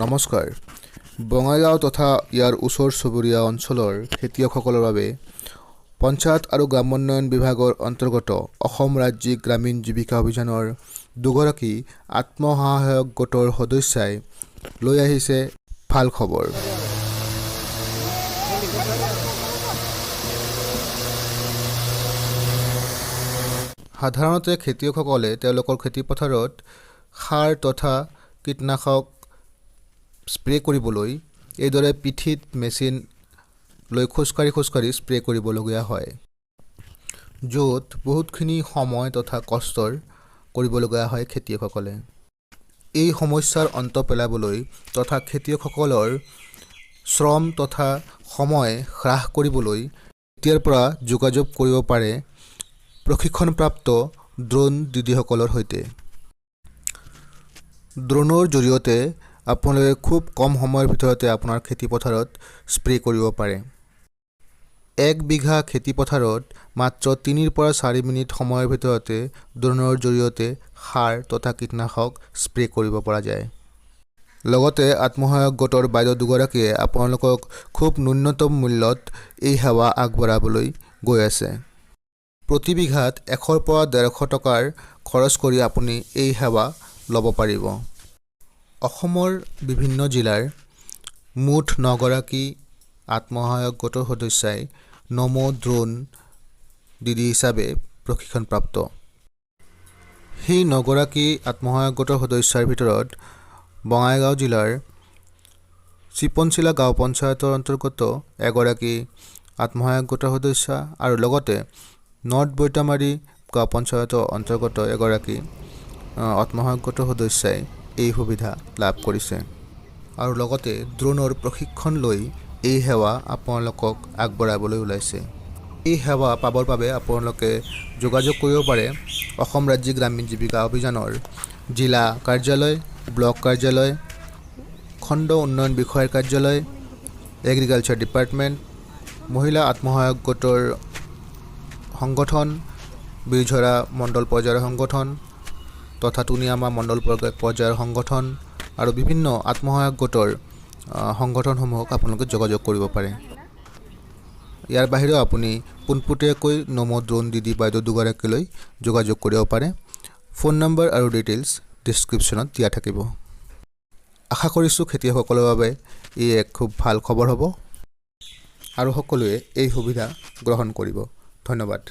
নমস্কাৰ বঙাইগাঁও তথা ইয়াৰ ওচৰ চুবুৰীয়া অঞ্চলৰ খেতিয়কসকলৰ বাবে পঞ্চায়ত আৰু গ্ৰামোন্নয়ন বিভাগৰ অন্তৰ্গত অসম ৰাজ্যিক গ্ৰামীণ জীৱিকা অভিযানৰ দুগৰাকী আত্মসহায়ক গোটৰ সদস্যাই লৈ আহিছে ভাল খবৰ। সাধাৰণতে খেতিয়কসকলে তেওঁলোকৰ খেতিপথাৰত সাৰ তথা কীটনাশক স্প্ৰে কৰিবলৈ এইদৰে পিঠিত মেচিন লৈ খোজকাঢ়ি স্প্ৰে কৰিবলগীয়া হয়, য'ত বহুতখিনি সময় তথা কষ্টৰ কৰিবলগীয়া হয় খেতিয়কসকলে। এই সমস্যাৰ অন্ত পেলাবলৈ তথা খেতিয়কসকলৰ শ্ৰম তথা সময় হ্ৰাস কৰিবলৈ এতিয়াৰ পৰা যোগাযোগ কৰিব পাৰে প্ৰশিক্ষণপ্ৰাপ্ত ড্ৰোন দিদিসকলৰ সৈতে। ড্ৰোনৰ জৰিয়তে আপোনালোকে খুব কম সময়ৰ ভিতৰতে আপোনাৰ খেতিপথাৰত স্প্ৰে কৰিব পাৰে। 1 বিঘা খেতিপথাৰত মাত্ৰ 3 পৰা 4 মিনিট সময়ৰ ভিতৰতে ড্ৰোনৰ জৰিয়তে সাৰ তথা কীটনাশক স্প্ৰে কৰিব পৰা যায়। লগতে আত্মসহায়ক গোটৰ বাইদেউ দুগৰাকীয়ে আপোনালোকক খুব ন্যূনতম মূল্যত এই সেৱা আগবঢ়াবলৈ গৈ আছে। প্ৰতি বিঘাত 100 পৰা 150 টকাৰ খৰচ কৰি আপুনি এই সেৱা ল'ব পাৰিব। অসমৰ বিভিন্ন জিলাৰ মুঠ 9 গৰাকী আত্মসহায়ক গোটৰ সদস্যাই নমো ড্ৰোন দিদি হিচাপে প্ৰশিক্ষণপ্ৰাপ্ত। সেই 9 গৰাকী আত্মসহায়ক গোটৰ সদস্যাৰ ভিতৰত বঙাইগাঁও জিলাৰ চিপনচিলা গাঁও পঞ্চায়তৰ অন্তৰ্গত এগৰাকী আত্মসহায়ক গোটৰ সদস্যা আৰু লগতে নৰ্থ বৈতামাৰী গাঁও পঞ্চায়তৰ অন্তৰ্গত এগৰাকী আত্মসহায়ক গোটৰ সদস্যাই এই সুবিধা লাভ কৰিছে আৰু লগতে ড্ৰোনৰ প্ৰশিক্ষণ লৈ এই সেৱা আপোনালোকক আগবঢ়াবলৈ ওলাইছে। এই সেৱা পাবৰ বাবে আপোনালোকে যোগাযোগ কৰিব পাৰে অসম ৰাজ্যিক গ্ৰামীণ জীৱিকা অভিযানৰ জিলা কাৰ্যালয়, ব্লক কাৰ্যালয়, খণ্ড উন্নয়ন বিষয়াৰ কাৰ্যালয়, এগ্ৰিকালচাৰ ডিপাৰ্টমেণ্ট, মহিলা আত্মসহায়ক গোটৰ সংগঠন, বিৰঝৰা মণ্ডল পৰ্যায়ৰ সংগঠন তথা টুনিয়ামা মণ্ডল পৰ্যায়ৰ সংগঠন আৰু বিভিন্ন আত্মসহায়ক গোটৰ সংগঠনসমূহক আপোনালোকে যোগাযোগ কৰিব পাৰে। ইয়াৰ বাহিৰেও আপুনি পোনপটীয়াকৈ নমো ড্ৰোন দিদি বাইদেউ দুগৰাকীলৈ যোগাযোগ কৰিব পাৰে। ফোন নম্বৰ আৰু ডিটেইলছ ডিছক্ৰিপশ্যনত দিয়া থাকিব। আশা কৰিছোঁ খেতিয়কসকলৰ বাবে ই এক খুব ভাল খবৰ হ'ব আৰু সকলোৱে এই সুবিধা গ্ৰহণ কৰিব। ধন্যবাদ।